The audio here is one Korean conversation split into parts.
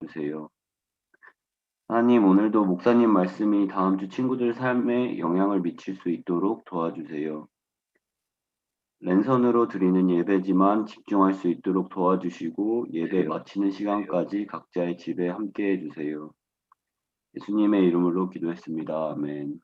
도와주세요. 하나님, 오늘도 목사님 말씀이 다음 주 친구들 삶에 영향을 미칠 수 있도록 도와주세요. 랜선으로 드리는 예배지만 집중할 수 있도록 도와주시고 예배 마치는 시간까지 각자의 집에 함께 해주세요. 예수님의 이름으로 기도했습니다. 아멘.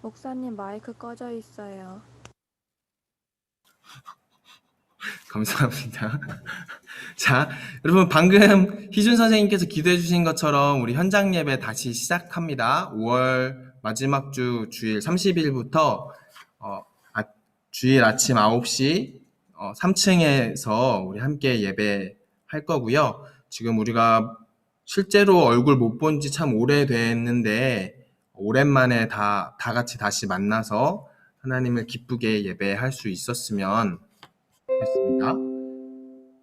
목사님 마이크 꺼져 있어요. 감사합니다. 자, 여러분 방금 희준 선생님께서 기도해 주신 것처럼 우리 현장 예배 다시 시작합니다. 5월 마지막 주 주일 30일부터 주일 아침 9시 3층에서 우리 함께 예배할 거고요. 지금 우리가 실제로 얼굴 못 본 지 참 오래됐는데 오랜만에 다 같이 다시 만나서 하나님을 기쁘게 예배할 수 있었으면 했습니다.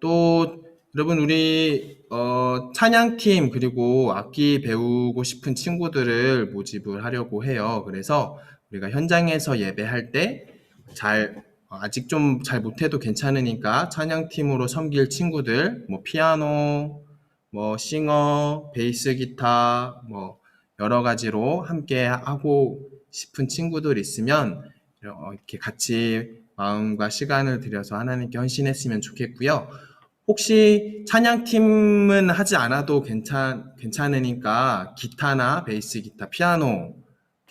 또 여러분 우리 찬양팀 그리고 악기 배우고 싶은 친구들을 모집을 하려고 해요. 그래서 우리가 현장에서 예배할 때 아직 좀 잘 못해도 괜찮으니까 찬양팀으로 섬길 친구들, 뭐 피아노, 뭐 싱어, 베이스 기타, 뭐 여러 가지로 함께 하고 싶은 친구들 있으면 이렇게 같이 마음과 시간을 들여서 하나님께 헌신했으면 좋겠고요. 혹시 찬양팀은 하지 않아도 괜찮으니까 기타나 베이스 기타, 피아노,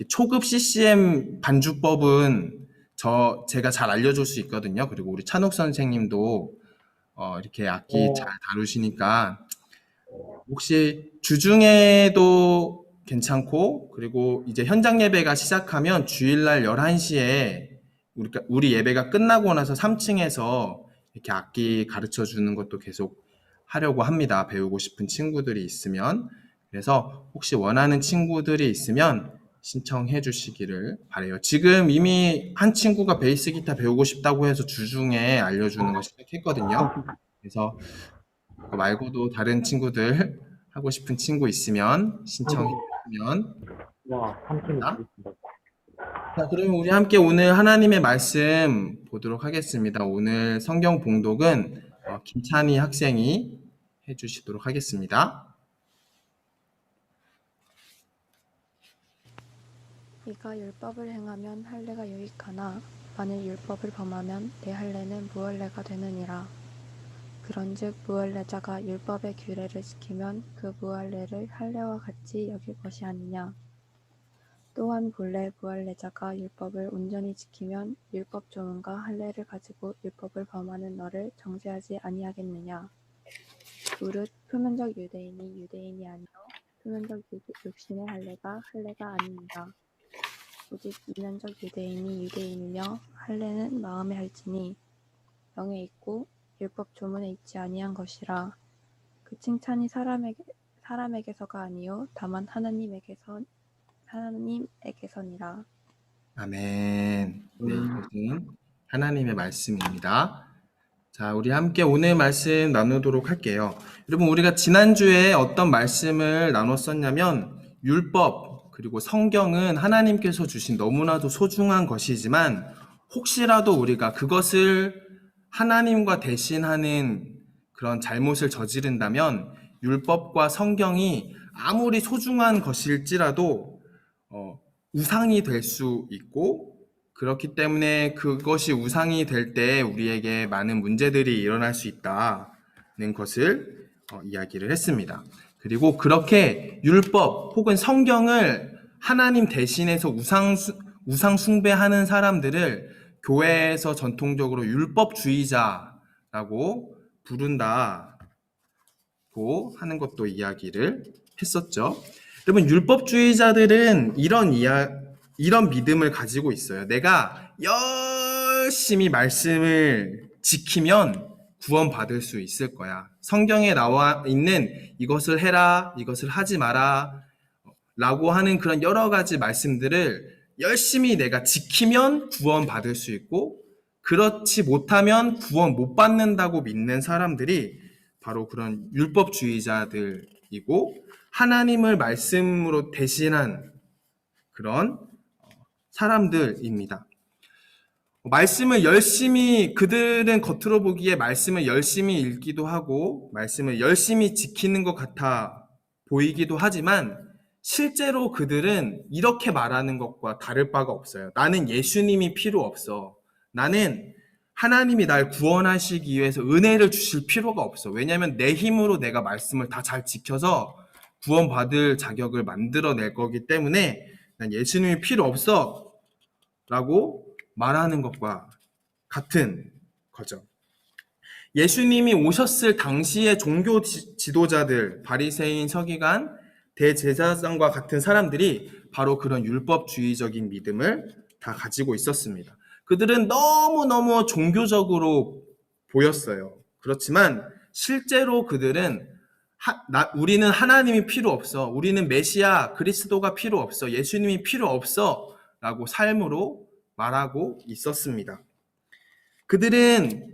초급 CCM 반주법은 제가 잘 알려줄 수 있거든요. 그리고 우리 찬욱 선생님도 이렇게 악기 잘 다루시니까 혹시 주중에도 괜찮고, 그리고 이제 현장 예배가 시작하면 주일날 11시에 우리 예배가 끝나고 나서 3층에서 이렇게 악기 가르쳐 주는 것도 계속 하려고 합니다. 배우고 싶은 친구들이 있으면. 그래서 혹시 원하는 친구들이 있으면 신청해 주시기를 바래요. 지금 이미 한 친구가 베이스 기타 배우고 싶다고 해서 주중에 알려주는 거 시작했거든요. 그래서 그거 말고도 다른 친구들 하고 싶은 친구 있으면 신청해 주시면 됩니다. 자, 그러면 우리 함께 오늘 하나님의 말씀 보도록 하겠습니다. 오늘 성경 봉독은 김찬희 학생이 해주시도록 하겠습니다. 네가 율법을 행하면 할례가 유익하나 만일 율법을 범하면 내 할례는 무할례가 되느니라. 그런즉 무할례자가 율법의 규례를 지키면 그 무할례를 할례와 같이 여길 것이 아니냐. 또한 본래 무할례자가 율법을 온전히 지키면 율법 조문과 할례를 가지고 율법을 범하는 너를 정죄하지 아니하겠느냐. 무릇 표면적 유대인이 유대인이 아니요 표면적 육신의 할례가 아니니라. 오직 이면적 유대인이 유대인이며 할례는 마음에 할지니 영에 있고 율법 조문에 있지 아니한 것이라. 그 칭찬이 사람에게서가 아니요 다만 하나님에게서니라. 아멘. 네, 이것은 하나님의 말씀입니다. 자, 우리 함께 오늘 말씀 나누도록 할게요. 여러분, 우리가 지난주에 어떤 말씀을 나눴었냐면 율법 그리고 성경은 하나님께서 주신 너무나도 소중한 것이지만 혹시라도 우리가 그것을 하나님과 대신하는 그런 잘못을 저지른다면 율법과 성경이 아무리 소중한 것일지라도 우상이 될 수 있고, 그렇기 때문에 그것이 우상이 될 때 우리에게 많은 문제들이 일어날 수 있다는 것을 이야기를 했습니다. 그리고 그렇게 율법 혹은 성경을 하나님 대신해서 우상 숭배하는 사람들을 교회에서 전통적으로 율법주의자라고 부른다고 하는 것도 이야기를 했었죠. 여러분, 율법주의자들은 이런 믿음을 가지고 있어요. 내가 열심히 말씀을 지키면 구원받을 수 있을 거야. 성경에 나와 있는 이것을 해라, 이것을 하지 마라 라고 하는 그런 여러 가지 말씀들을 열심히 내가 지키면 구원받을 수 있고 그렇지 못하면 구원 못 받는다고 믿는 사람들이 바로 그런 율법주의자들이고 하나님을 말씀으로 대신한 그런 사람들입니다. 말씀을 열심히 그들은 겉으로 보기에 말씀을 열심히 읽기도 하고 말씀을 열심히 지키는 것 같아 보이기도 하지만 실제로 그들은 이렇게 말하는 것과 다를 바가 없어요. 나는 예수님이 필요 없어. 나는 하나님이 날 구원하시기 위해서 은혜를 주실 필요가 없어. 왜냐하면 내 힘으로 내가 말씀을 다 잘 지켜서 구원받을 자격을 만들어낼 거기 때문에 난 예수님이 필요 없어 라고 말하는 것과 같은 거죠. 예수님이 오셨을 당시의 종교 지도자들, 바리새인, 서기관, 대제사장과 같은 사람들이 바로 그런 율법주의적인 믿음을 다 가지고 있었습니다. 그들은 너무너무 종교적으로 보였어요. 그렇지만 실제로 그들은 우리는 하나님이 필요 없어. 우리는 메시아, 그리스도가 필요 없어. 예수님이 필요 없어. 라고 삶으로 말하고 있었습니다. 그들은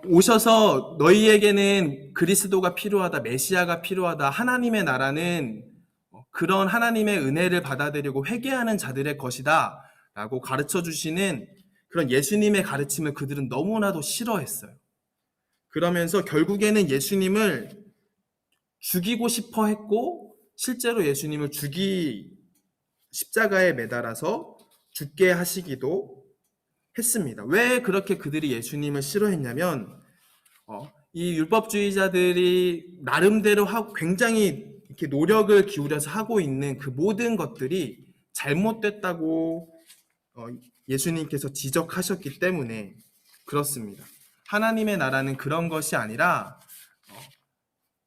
오셔서 너희에게는 그리스도가 필요하다, 메시아가 필요하다, 하나님의 나라는 그런 하나님의 은혜를 받아들이고 회개하는 자들의 것이다 라고 가르쳐 주시는 그런 예수님의 가르침을 그들은 너무나도 싫어했어요. 그러면서 결국에는 예수님을 죽이고 싶어 했고 실제로 예수님을 십자가에 매달아서 죽게 하시기도 했습니다. 왜 그렇게 그들이 예수님을 싫어했냐면 이 율법주의자들이 나름대로 굉장히 이렇게 노력을 기울여서 하고 있는 그 모든 것들이 잘못됐다고 예수님께서 지적하셨기 때문에 그렇습니다. 하나님의 나라는 그런 것이 아니라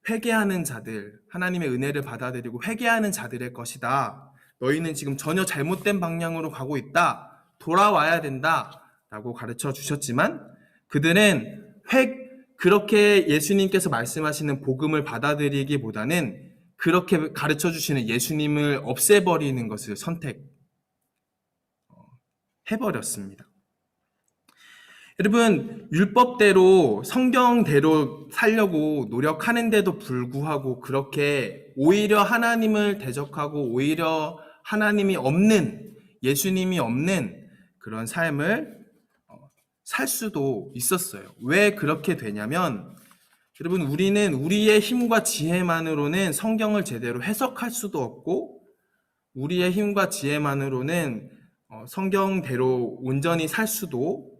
회개하는 자들, 하나님의 은혜를 받아들이고 회개하는 자들의 것이다. 너희는 지금 전혀 잘못된 방향으로 가고 있다. 돌아와야 된다. 라고 가르쳐 주셨지만 그들은 그렇게 예수님께서 말씀하시는 복음을 받아들이기보다는 그렇게 가르쳐 주시는 예수님을 없애버리는 것을 선택해버렸습니다. 여러분, 율법대로 성경대로 살려고 노력하는데도 불구하고 그렇게 오히려 하나님을 대적하고 오히려 하나님이 없는, 예수님이 없는 그런 삶을 살 수도 있었어요. 왜 그렇게 되냐면 여러분, 우리는 우리의 힘과 지혜만으로는 성경을 제대로 해석할 수도 없고 우리의 힘과 지혜만으로는 성경대로 온전히 살 수도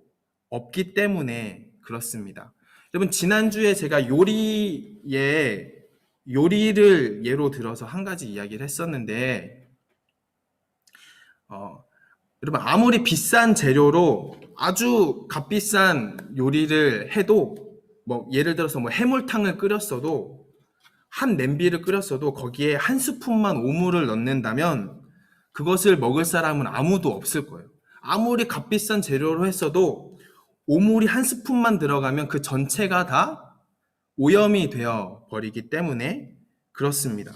없기 때문에 그렇습니다. 여러분, 지난주에 제가 요리를 예로 들어서 한 가지 이야기를 했었는데 여러분, 아무리 비싼 재료로 아주 값비싼 요리를 해도 예를 들어서 해물탕을 끓였어도 한 냄비를 끓였어도 거기에 한 스푼만 오물을 넣는다면 그것을 먹을 사람은 아무도 없을 거예요. 아무리 값비싼 재료로 했어도 오물이 한 스푼만 들어가면 그 전체가 다 오염이 되어 버리기 때문에 그렇습니다.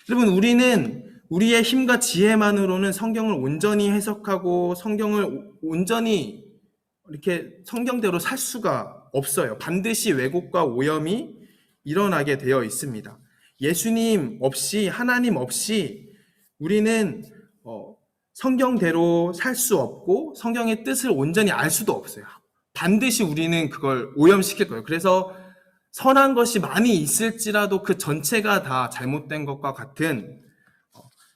여러분, 우리는 우리의 힘과 지혜만으로는 성경을 온전히 해석하고 성경을 온전히 이렇게 성경대로 살 수가 없어요. 반드시 왜곡과 오염이 일어나게 되어 있습니다. 예수님 없이, 하나님 없이 우리는 성경대로 살 수 없고 성경의 뜻을 온전히 알 수도 없어요. 반드시 우리는 그걸 오염시킬 거예요. 그래서 선한 것이 많이 있을지라도 그 전체가 다 잘못된 것과 같은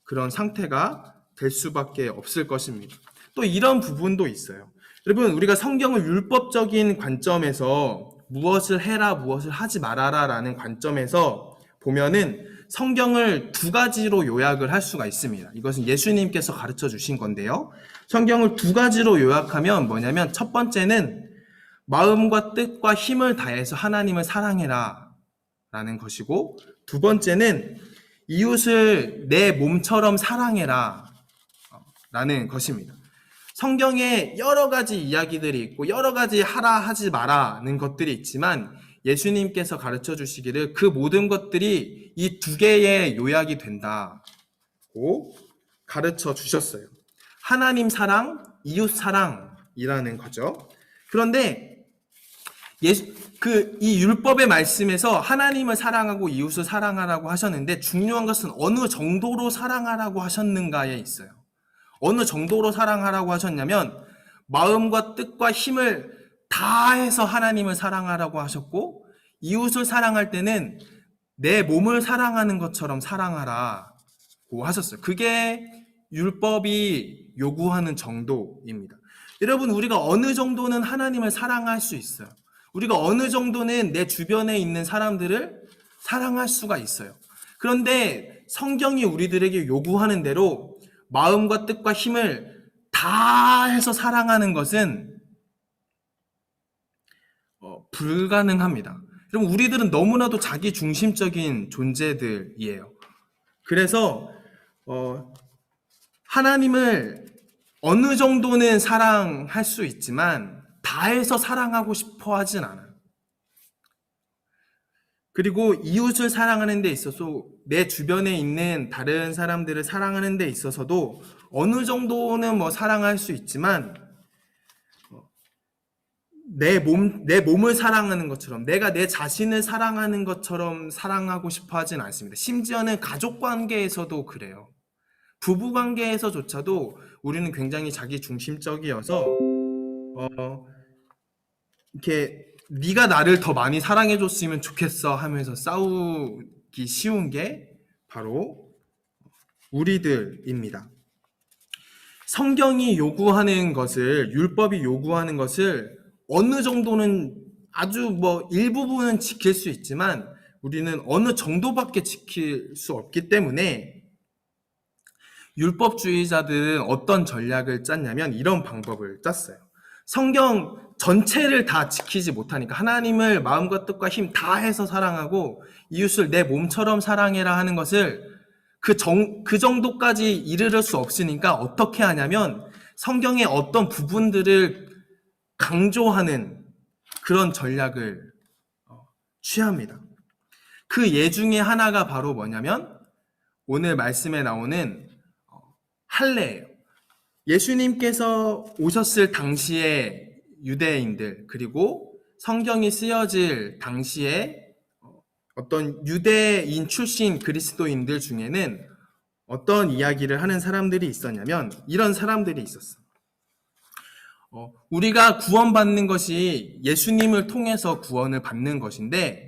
그런 상태가 될 수밖에 없을 것입니다. 또 이런 부분도 있어요. 여러분, 우리가 성경을 율법적인 관점에서 무엇을 해라, 무엇을 하지 말아라 라는 관점에서 보면은 성경을 두 가지로 요약을 할 수가 있습니다. 이것은 예수님께서 가르쳐 주신 건데요. 성경을 두 가지로 요약하면 뭐냐면 첫 번째는 마음과 뜻과 힘을 다해서 하나님을 사랑해라 라는 것이고 두 번째는 이웃을 내 몸처럼 사랑해라 라는 것입니다. 성경에 여러 가지 이야기들이 있고 여러 가지 하라 하지 마라는 것들이 있지만 예수님께서 가르쳐 주시기를 그 모든 것들이 이 두 개의 요약이 된다고 가르쳐 주셨어요. 하나님 사랑, 이웃 사랑이라는 거죠. 그런데 이 율법의 말씀에서 하나님을 사랑하고 이웃을 사랑하라고 하셨는데 중요한 것은 어느 정도로 사랑하라고 하셨는가에 있어요. 어느 정도로 사랑하라고 하셨냐면 마음과 뜻과 힘을 다해서 하나님을 사랑하라고 하셨고 이웃을 사랑할 때는 내 몸을 사랑하는 것처럼 사랑하라고 하셨어요. 그게 율법이 요구하는 정도입니다. 여러분, 우리가 어느 정도는 하나님을 사랑할 수 있어요. 우리가 어느 정도는 내 주변에 있는 사람들을 사랑할 수가 있어요. 그런데 성경이 우리들에게 요구하는 대로 마음과 뜻과 힘을 다해서 사랑하는 것은 불가능합니다. 여러분, 우리들은 너무나도 자기 중심적인 존재들이에요. 그래서 하나님을 어느 정도는 사랑할 수 있지만 다해서 사랑하고 싶어 하진 않아요. 그리고 이웃을 사랑하는 데 있어서 내 주변에 있는 다른 사람들을 사랑하는 데 있어서도 어느 정도는 사랑할 수 있지만 내 몸을 사랑하는 것처럼 내가 내 자신을 사랑하는 것처럼 사랑하고 싶어 하진 않습니다. 심지어는 가족 관계에서도 그래요. 부부 관계에서조차도 우리는 굉장히 자기 중심적이어서 이렇게 네가 나를 더 많이 사랑해줬으면 좋겠어 하면서 싸우기 쉬운 게 바로 우리들입니다. 성경이 요구하는 것을, 율법이 요구하는 것을 어느 정도는 아주 일부분은 지킬 수 있지만 우리는 어느 정도밖에 지킬 수 없기 때문에 율법주의자들은 어떤 전략을 짰냐면 이런 방법을 짰어요. 성경 전체를 다 지키지 못하니까 하나님을 마음과 뜻과 힘 다해서 사랑하고 이웃을 내 몸처럼 사랑해라 하는 것을 그 정도까지 이르를 수 없으니까 어떻게 하냐면 성경의 어떤 부분들을 강조하는 그런 전략을 취합니다. 그 예 중에 하나가 바로 뭐냐면 오늘 말씀에 나오는 할례예요. 예수님께서 오셨을 당시에 유대인들 그리고 성경이 쓰여질 당시에 어떤 유대인 출신 그리스도인들 중에는 어떤 이야기를 하는 사람들이 있었냐면 이런 사람들이 있었어요. 우리가 구원받는 것이 예수님을 통해서 구원을 받는 것인데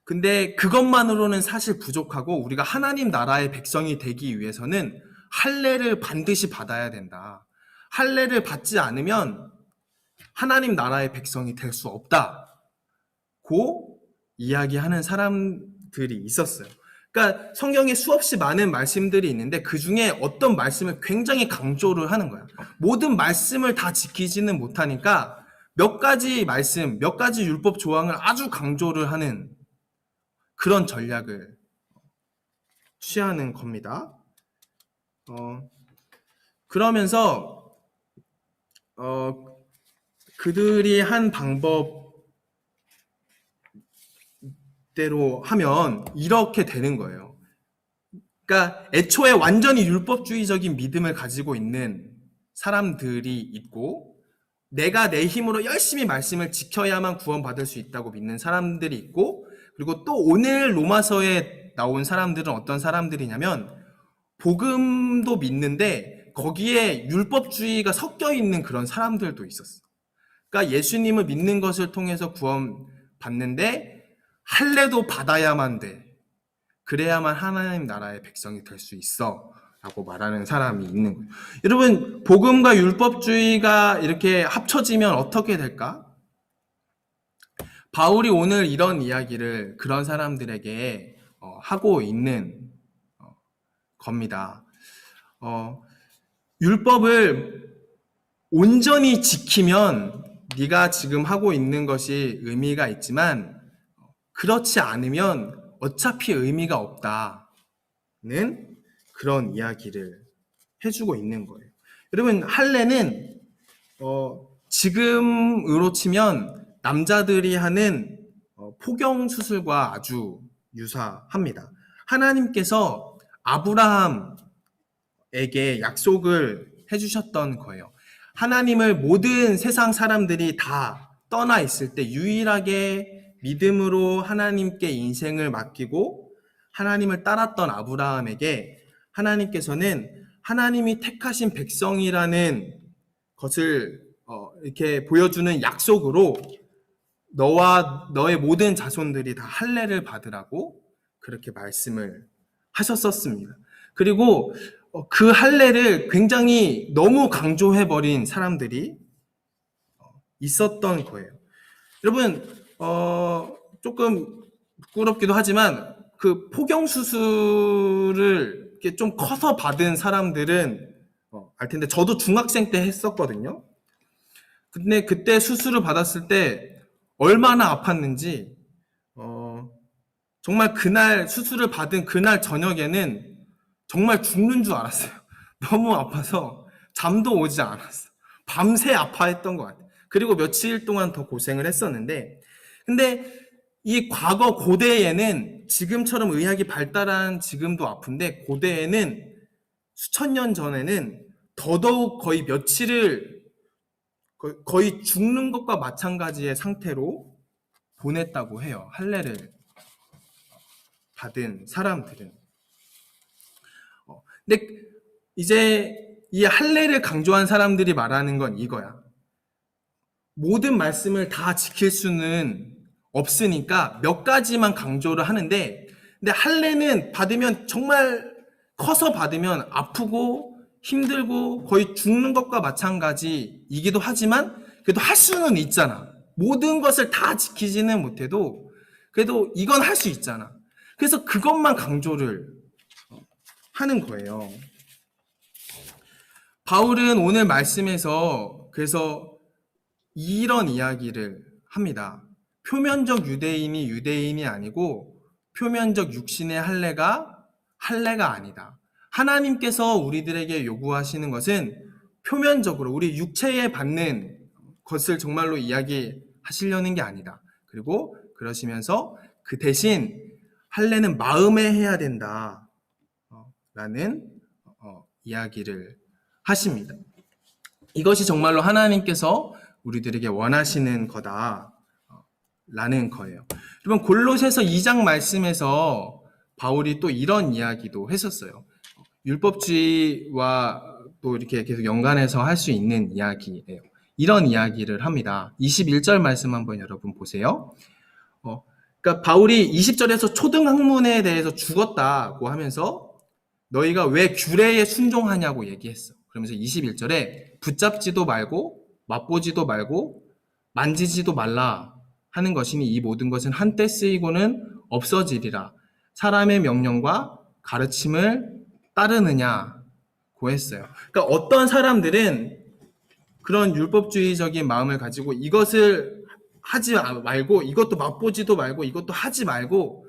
근데 그것만으로는 사실 부족하고 우리가 하나님 나라의 백성이 되기 위해서는 할례를 반드시 받아야 된다. 할례를 받지 않으면 하나님 나라의 백성이 될 수 없다고 이야기하는 사람들이 있었어요. 그러니까 성경에 수없이 많은 말씀들이 있는데 그 중에 어떤 말씀을 굉장히 강조를 하는 거야. 모든 말씀을 다 지키지는 못하니까 몇 가지 말씀, 몇 가지 율법 조항을 아주 강조를 하는 그런 전략을 취하는 겁니다. 그러면서 그들이 한 방법대로 하면 이렇게 되는 거예요. 그러니까 애초에 완전히 율법주의적인 믿음을 가지고 있는 사람들이 있고 내가 내 힘으로 열심히 말씀을 지켜야만 구원받을 수 있다고 믿는 사람들이 있고 그리고 또 오늘 로마서에 나온 사람들은 어떤 사람들이냐면 복음도 믿는데 거기에 율법주의가 섞여 있는 그런 사람들도 있었어. 그러니까 예수님을 믿는 것을 통해서 구원받는데 할례도 받아야만 돼. 그래야만 하나님 나라의 백성이 될 수 있어. 라고 말하는 사람이 있는 거예요. 여러분, 복음과 율법주의가 이렇게 합쳐지면 어떻게 될까? 바울이 오늘 이런 이야기를 그런 사람들에게 하고 있는 겁니다. 율법을 온전히 지키면 네가 지금 하고 있는 것이 의미가 있지만 그렇지 않으면 어차피 의미가 없다는 그런 이야기를 해주고 있는 거예요. 여러분, 할례는 지금으로 치면 남자들이 하는 포경 수술과 아주 유사합니다. 하나님께서 아브라함 에게 약속을 해주셨던 거예요. 하나님을 모든 세상 사람들이 다 떠나 있을 때 유일하게 믿음으로 하나님께 인생을 맡기고 하나님을 따랐던 아브라함에게 하나님께서는 하나님이 택하신 백성이라는 것을 이렇게 보여주는 약속으로 너와 너의 모든 자손들이 다 할례를 받으라고 그렇게 말씀을 하셨었습니다. 그리고 그 할례를 굉장히 너무 강조해버린 사람들이 있었던 거예요. 여러분, 조금 부끄럽기도 하지만 그 포경 수술을 이렇게 좀 커서 받은 사람들은 알 텐데, 저도 중학생 때 했었거든요. 근데 그때 수술을 받았을 때 얼마나 아팠는지, 정말 그날 수술을 받은 그날 저녁에는 정말 죽는 줄 알았어요. 너무 아파서 잠도 오지 않았어. 밤새 아파했던 것 같아요. 그리고 며칠 동안 더 고생을 했었는데, 근데 이 과거 고대에는 지금처럼 의학이 발달한 지금도 아픈데, 고대에는 수천 년 전에는 더더욱 거의 며칠을 거의 죽는 것과 마찬가지의 상태로 보냈다고 해요. 할례를 받은 사람들은. 근데 이제 이 할례를 강조한 사람들이 말하는 건 이거야. 모든 말씀을 다 지킬 수는 없으니까 몇 가지만 강조를 하는데, 근데 할례는 받으면 정말 커서 받으면 아프고 힘들고 거의 죽는 것과 마찬가지이기도 하지만 그래도 할 수는 있잖아. 모든 것을 다 지키지는 못해도 그래도 이건 할 수 있잖아. 그래서 그것만 강조를 하는 거예요. 바울은 오늘 말씀에서 그래서 이런 이야기를 합니다. 표면적 유대인이 유대인이 아니고 표면적 육신의 할례가 아니다. 하나님께서 우리들에게 요구하시는 것은 표면적으로 우리 육체에 받는 것을 정말로 이야기하시려는 게 아니다. 그리고 그러시면서 그 대신 할례는 마음에 해야 된다 라는 이야기를 하십니다. 이것이 정말로 하나님께서 우리들에게 원하시는 거다 라는 거예요. 여러분, 골로새서 2장 말씀에서 바울이 또 이런 이야기도 했었어요. 율법주의와 또 이렇게 계속 연관해서 할 수 있는 이야기예요. 이런 이야기를 합니다. 21절 말씀 한번 여러분 보세요. 그러니까 바울이 20절에서 초등학문에 대해서 죽었다고 하면서 너희가 왜 규례에 순종하냐고 얘기했어. 그러면서 21절에 붙잡지도 말고 맛보지도 말고 만지지도 말라 하는 것이니 이 모든 것은 한때 쓰이고는 없어지리라. 사람의 명령과 가르침을 따르느냐고 했어요. 그러니까 어떤 사람들은 그런 율법주의적인 마음을 가지고 이것을 하지 말고 이것도 맛보지도 말고 이것도 하지 말고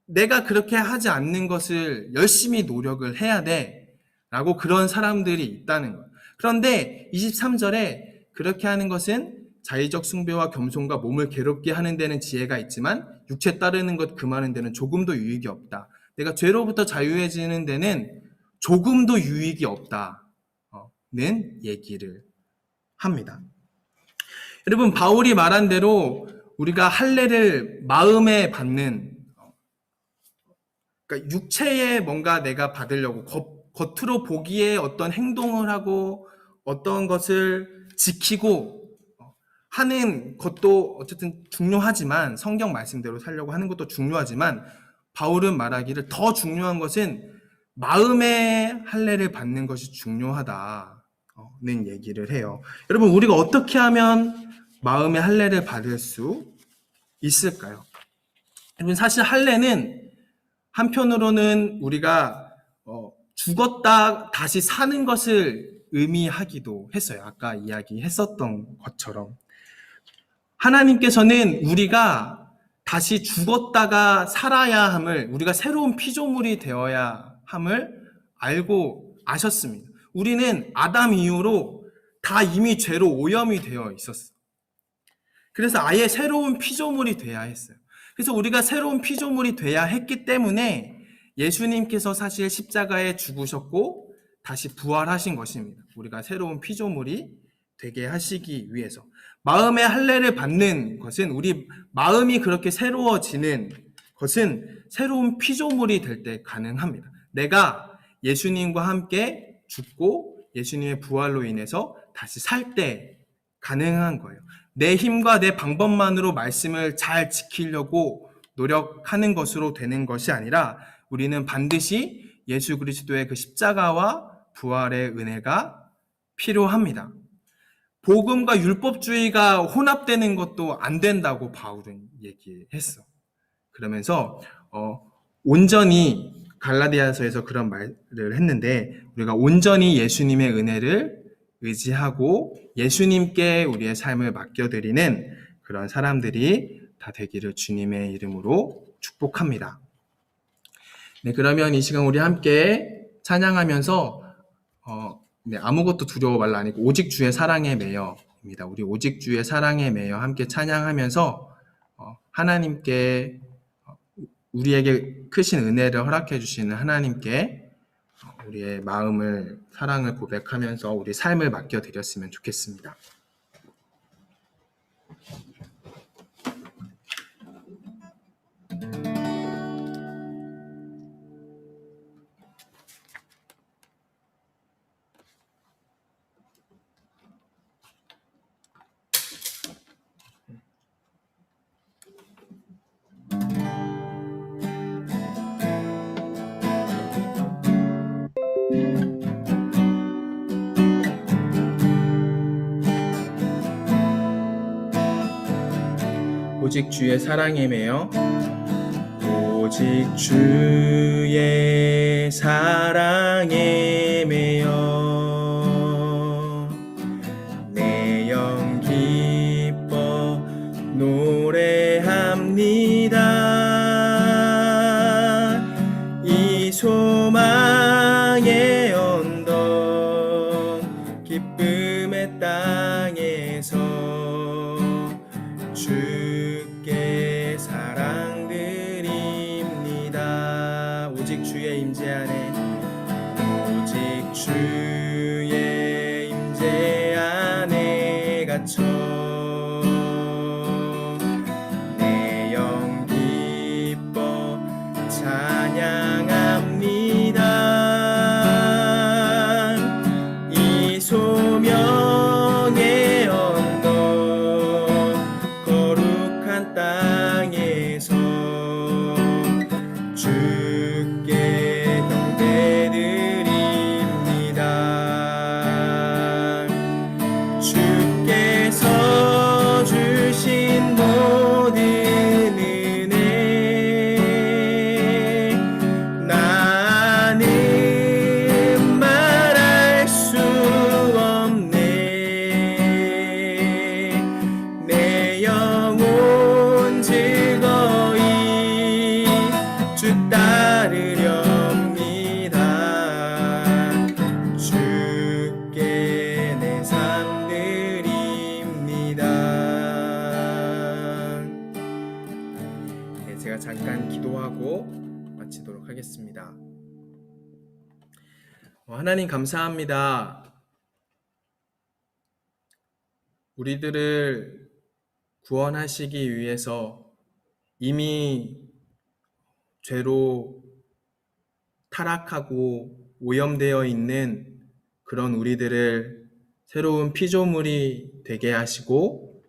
내가 그렇게 하지 않는 것을 열심히 노력을 해야 돼 라고 그런 사람들이 있다는 거예요. 그런데 23절에 그렇게 하는 것은 자의적 숭배와 겸손과 몸을 괴롭게 하는 데는 지혜가 있지만 육체 따르는 것 금하는 데는 조금도 유익이 없다. 내가 죄로부터 자유해지는 데는 조금도 유익이 없다는 얘기를 합니다. 여러분, 바울이 말한 대로 우리가 할례를 마음에 받는, 그러니까 육체에 뭔가 내가 받으려고 겉으로 보기에 어떤 행동을 하고 어떤 것을 지키고 하는 것도 어쨌든 중요하지만, 성경 말씀대로 살려고 하는 것도 중요하지만, 바울은 말하기를 더 중요한 것은 마음의 할례를 받는 것이 중요하다는 얘기를 해요. 여러분, 우리가 어떻게 하면 마음의 할례를 받을 수 있을까요? 여러분, 사실 할례는 한편으로는 우리가 죽었다 다시 사는 것을 의미하기도 했어요. 아까 이야기했었던 것처럼. 하나님께서는 우리가 다시 죽었다가 살아야 함을, 우리가 새로운 피조물이 되어야 함을 알고 아셨습니다. 우리는 아담 이후로 다 이미 죄로 오염이 되어 있었어요. 그래서 아예 새로운 피조물이 돼야 했어요. 그래서 우리가 새로운 피조물이 돼야 했기 때문에 예수님께서 사실 십자가에 죽으셨고 다시 부활하신 것입니다. 우리가 새로운 피조물이 되게 하시기 위해서. 마음의 할례를 받는 것은 우리 마음이 그렇게 새로워지는 것은 새로운 피조물이 될 때 가능합니다. 내가 예수님과 함께 죽고 예수님의 부활로 인해서 다시 살 때 가능한 거예요. 내 힘과 내 방법만으로 말씀을 잘 지키려고 노력하는 것으로 되는 것이 아니라 우리는 반드시 예수 그리스도의 그 십자가와 부활의 은혜가 필요합니다. 복음과 율법주의가 혼합되는 것도 안 된다고 바울은 얘기했어. 그러면서 온전히 갈라디아서에서 그런 말을 했는데 우리가 온전히 예수님의 은혜를 의지하고 예수님께 우리의 삶을 맡겨드리는 그런 사람들이 다 되기를 주님의 이름으로 축복합니다. 네, 그러면 이 시간 우리 함께 찬양하면서 아무것도 두려워 말라 아니고 오직 주의 사랑에 매여입니다. 우리 오직 주의 사랑에 매여 함께 찬양하면서 하나님께 우리에게 크신 은혜를 허락해 주시는 하나님께 우리의 마음을 사랑을 고백하면서 우리 삶을 맡겨드렸으면 좋겠습니다. 오직 주의 사랑에 매여 오직 주의 사랑에 매여 내 영 기뻐 노래합니다. 이 소망의 언덕 기쁨의 땅에서 주께 사랑드립니다. 오직 주의 임재 안에 오직 주의 임재 안에 갇혀 내 영 기뻐 찬양합니다. 이 소명의 땅에서 주께 경배드립니다. 주께서 주신 모든 은혜 나는 말할 수 없네. 내 영혼 즐거이 주 따르렵니다. 주께 내 삶 드립니다. 네, 제가 잠깐 기도하고 마치도록 하겠습니다. 하나님 감사합니다. 우리들을 구원하시기 위해서 이미 죄로 타락하고 오염되어 있는 그런 우리들을 새로운 피조물이 되게 하시고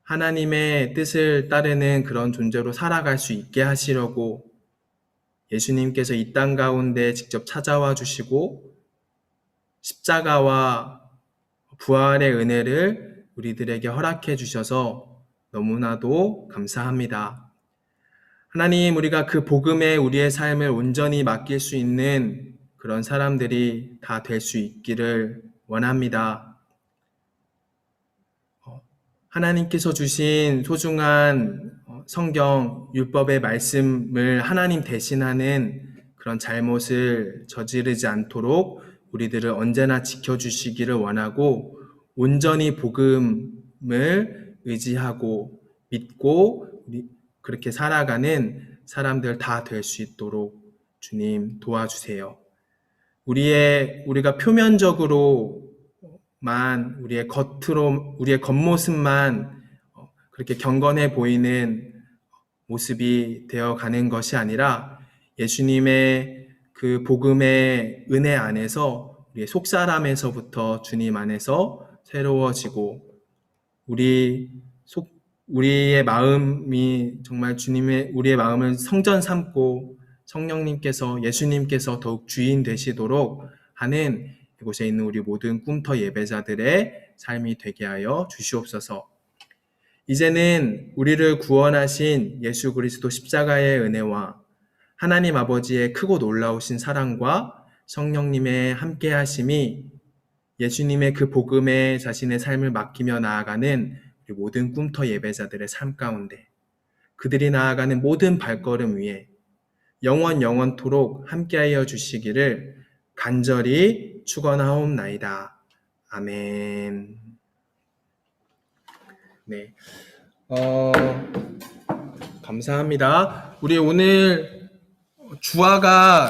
하나님의 뜻을 따르는 그런 존재로 살아갈 수 있게 하시려고 예수님께서 이 땅 가운데 직접 찾아와 주시고 십자가와 부활의 은혜를 우리들에게 허락해 주셔서 너무나도 감사합니다. 하나님, 우리가 그 복음에 우리의 삶을 온전히 맡길 수 있는 그런 사람들이 다 될 수 있기를 원합니다. 하나님께서 주신 소중한 성경, 율법의 말씀을 하나님 대신하는 그런 잘못을 저지르지 않도록 우리들을 언제나 지켜주시기를 원하고 온전히 복음을 의지하고 믿고 그렇게 살아가는 사람들 다 될 수 있도록 주님 도와주세요. 우리가 표면적으로만 우리의 겉모습만 그렇게 경건해 보이는 모습이 되어가는 것이 아니라 예수님의 그 복음의 은혜 안에서 우리의 속사람에서부터 주님 안에서 새로워지고 우리의 마음이 정말 우리의 마음을 성전 삼고 성령님께서 예수님께서 더욱 주인 되시도록 하는 이곳에 있는 우리 모든 꿈터 예배자들의 삶이 되게 하여 주시옵소서. 이제는 우리를 구원하신 예수 그리스도 십자가의 은혜와 하나님 아버지의 크고 놀라우신 사랑과 성령님의 함께 하심이 예수님의 그 복음에 자신의 삶을 맡기며 나아가는 우리 모든 꿈터 예배자들의 삶 가운데 그들이 나아가는 모든 발걸음 위에 영원토록 함께하여 주시기를 간절히 축원하옵나이다. 아멘. 네, 감사합니다. 우리 오늘 주화가